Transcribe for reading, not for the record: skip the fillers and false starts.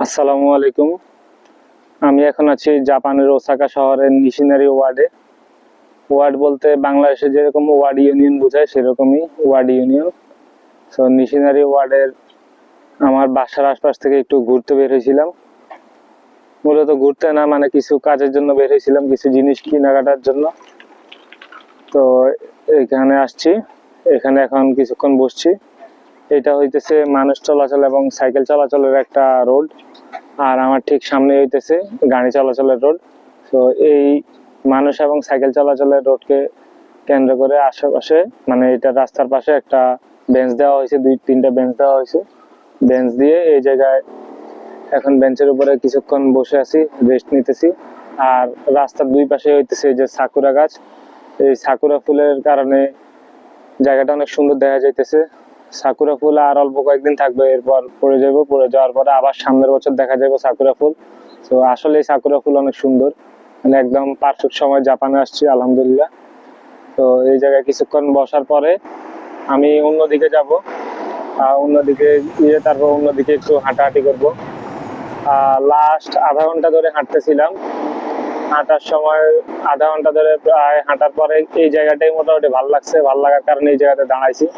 আসসালামু আলাইকুম। আমি এখন আছি জাপানের ওসাকা শহরের নিশিনারি ওয়ার্ডে। ওয়ার্ড বলতে বাংলাদেশে যেরকম ওয়ার্ড ইউনিয়ন বোঝায় সেরকমই ওয়ার্ড ইউনিয়ন। সো নিশিনারি ওয়ার্ডের আমার বাসার আশপাশ থেকে একটু ঘুরতে বের হয়েছিলাম। মূলত ঘুরতে না, মানে কিছু কাজের জন্য বের হয়েছিলাম, কিছু জিনিস কেনাকাটার জন্য। তো এখানে আসছি, এখানে এখন কিছুক্ষণ বসছি। এটা হইতেছে মানুষ চলাচল এবং সাইকেল চলাচলের একটা রোড, আর আমার ঠিক সামনে হইতেছে গাড়ি চলাচলের রোড। তো এই মানুষ এবং সাইকেল চলাচলের রোডকে কেন্দ্র করে আশেপাশে, মানে এটা রাস্তার পাশে একটা বেঞ্চ দেওয়া হয়েছে, 2-3টা বেঞ্চ দেওয়া হয়েছে। বেঞ্চ দিয়ে এই জায়গায় এখন বেঞ্চের উপরে কিছুক্ষণ বসে আছি, রেস্ট নিতেছি। আর রাস্তার দুই পাশে হইতেছে যে সাকুরা গাছ, এই সাকুরা ফুলের কারণে জায়গাটা অনেক সুন্দর দেখা যাইতেছে। সাকুরা ফুল আর অল্প কয়েকদিন থাকবে, এরপর পড়ে যাবো, পড়ে যাওয়ার পরে আবার সামনের বছর দেখা যাবে সাকুরা ফুল। তো আসলে এই সাকুরা ফুল অনেক সুন্দর, মানে একদম পারফেক্ট সময় জাপানে আসছি আলহামদুলিল্লাহ। তো এই জায়গায় কিছুক্ষণ বসার পরে আমি অন্যদিকে যাব, অন্যদিকে গিয়ে তারপর অন্যদিকে একটু হাঁটাহাঁটি করবো। লাস্ট আধা ঘন্টা ধরে হাঁটতেছিলাম। হাঁটার সময় আধা ঘন্টা ধরে প্রায় হাঁটার পরে এই জায়গাটাই মোটামুটি ভালো লাগছে। ভালো লাগার কারণে এই জায়গাতে দাঁড়াইছি।